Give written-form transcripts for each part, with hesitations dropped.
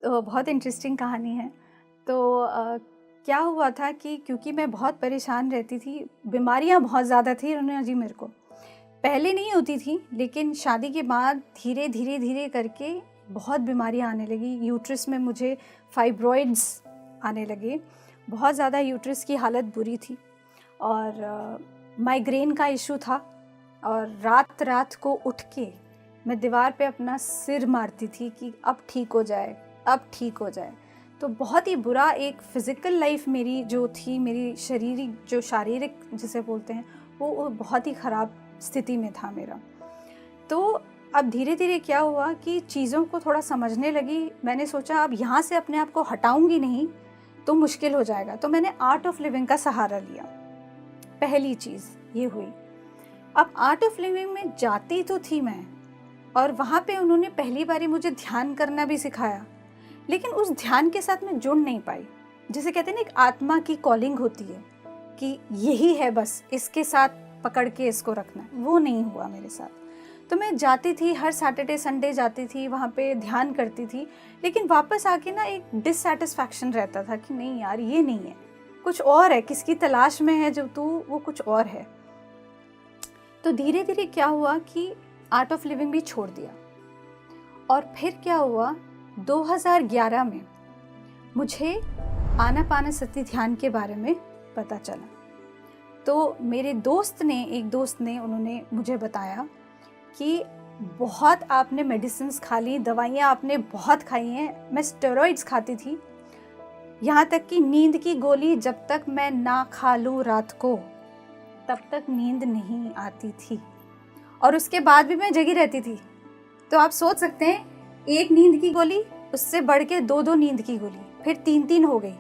तो बहुत इंटरेस्टिंग कहानी है। तो क्या हुआ था कि क्योंकि मैं बहुत परेशान रहती थी, बीमारियां बहुत ज़्यादा थी रुना जी मेरे को। पहले नहीं होती थी, लेकिन शादी के बाद धीरे धीरे धीरे करके बहुत बीमारियां आने लगी। यूट्रस में मुझे फाइब्रॉइड्स आने लगे, बहुत ज़्यादा यूट्रस की हालत बुरी थी। और माइग्रेन का इशू था, और रात रात को उठ के मैं दीवार पे अपना सिर मारती थी कि अब ठीक हो जाए, अब ठीक हो जाए। तो बहुत ही बुरा एक फ़िज़िकल लाइफ मेरी जो थी, मेरी शारीरिक जिसे बोलते हैं, वो बहुत ही ख़राब स्थिति में था मेरा। तो अब धीरे धीरे क्या हुआ कि चीज़ों को थोड़ा समझने लगी। मैंने सोचा अब यहाँ से अपने आप को हटाऊंगी नहीं तो मुश्किल हो जाएगा। तो मैंने आर्ट ऑफ लिविंग का सहारा लिया। पहली चीज़ ये हुई। अब आर्ट ऑफ लिविंग में जाती तो थी मैं, और वहाँ पे उन्होंने पहली बारी मुझे ध्यान करना भी सिखाया, लेकिन उस ध्यान के साथ मैं जुड़ नहीं पाई। जिसे कहते हैं ना, एक आत्मा की कॉलिंग होती है कि यही है, बस इसके साथ पकड़ के इसको रखना, वो नहीं हुआ मेरे साथ। तो मैं जाती थी, हर सैटरडे संडे जाती थी, वहाँ पे ध्यान करती थी, लेकिन वापस आके ना एक डिससैटिस्फैक्शन रहता था कि नहीं यार, ये नहीं है, कुछ और है, किसकी तलाश में है जो तू, वो कुछ और है। तो धीरे धीरे क्या हुआ कि आर्ट ऑफ लिविंग भी छोड़ दिया। और फिर क्या हुआ, 2011 में मुझे आनापानसति ध्यान के बारे में पता चला। तो मेरे एक दोस्त ने उन्होंने मुझे बताया कि बहुत आपने मेडिसिन्स खा ली, दवाइयाँ आपने बहुत खाई हैं। मैं स्टेरॉइड्स खाती थी, यहाँ तक कि नींद की गोली जब तक मैं ना खा लूँ रात को, तब तक नींद नहीं आती थी, और उसके बाद भी मैं जगी रहती थी। तो आप सोच सकते हैं, एक नींद की गोली, उससे बढ़ के 2 नींद की गोली, फिर 3 हो गई।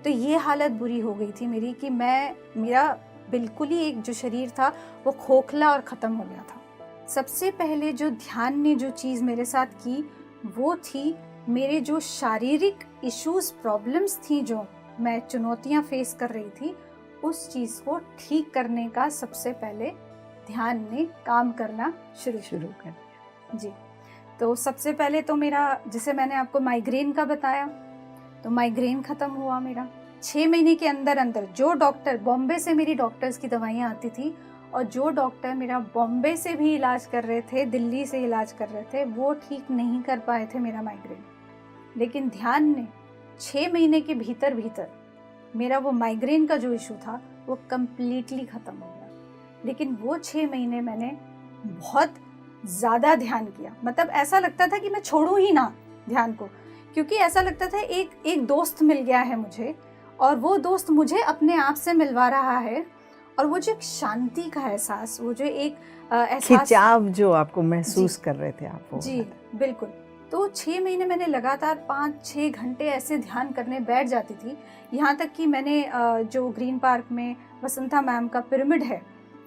तो ये हालत बुरी हो गई थी मेरी कि मेरा बिल्कुल ही एक जो शरीर था वो खोखला और ख़त्म हो गया था। सबसे पहले जो ध्यान ने जो चीज़ मेरे साथ की वो थी, मेरे जो शारीरिक इश्यूज़, प्रॉब्लम्स थी, जो मैं चुनौतियाँ फेस कर रही थी, उस चीज़ को ठीक करने का सबसे पहले ध्यान ने काम करना शुरू कर दिया। जी, तो सबसे पहले तो मेरा, जैसे मैंने आपको माइग्रेन का बताया, तो माइग्रेन ख़त्म हुआ मेरा 6 महीने के अंदर अंदर। जो डॉक्टर, बॉम्बे से मेरी डॉक्टर्स की दवाइयाँ आती थी, और जो डॉक्टर मेरा बॉम्बे से भी इलाज कर रहे थे, दिल्ली से इलाज कर रहे थे, वो ठीक नहीं कर पाए थे मेरा माइग्रेन। लेकिन ध्यान ने 6 महीने के भीतर भीतर मेरा वो माइग्रेन का जो इशू था वो कम्प्लीटली ख़त्म हो गया। लेकिन वो 6 महीने मैंने बहुत ज़्यादा ध्यान किया। मतलब ऐसा लगता था कि मैं छोड़ूं ही ना ध्यान को, क्योंकि ऐसा लगता था एक दोस्त मिल गया है मुझे, और वो दोस्त मुझे अपने आप से मिलवा रहा है। और वो जो एक शांति का एहसास, वो जो एक एहसास, खिंचाव जो आपको महसूस कर रहे थे आप, वो जी बिल्कुल। तो 6 महीने मैंने लगातार 5-6 घंटे ऐसे ध्यान करने बैठ जाती थी। यहाँ तक कि मैंने जो ग्रीन पार्क में वसंता मैम का पिरामिड है,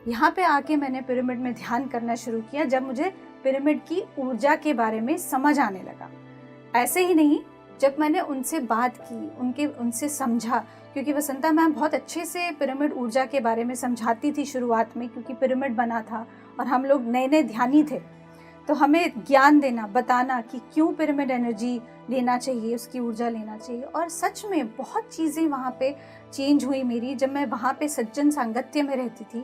यहाँ पे आके मैंने पिरामिड में ध्यान करना शुरू किया, जब मुझे पिरामिड की ऊर्जा के बारे में समझ आने लगा। ऐसे ही नहीं, जब मैंने उनसे बात की, उनसे समझा, क्योंकि वसंता मैम बहुत अच्छे से पिरामिड ऊर्जा के बारे में समझाती थी शुरुआत में, क्योंकि पिरामिड बना था और हम लोग नए नए ध्यानी थे। तो हमें ज्ञान देना, बताना कि क्यों पिरामिड एनर्जी लेना चाहिए, उसकी ऊर्जा लेना चाहिए। और सच में बहुत चीज़ें वहाँ पे चेंज हुई मेरी, जब मैं वहाँ पे सज्जन सांगत्य में रहती थी,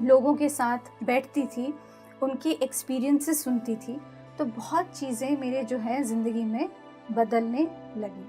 लोगों के साथ बैठती थी, उनके एक्सपीरियंसेस सुनती थी, तो बहुत चीज़ें मेरे जो है ज़िंदगी में बदलने लगी।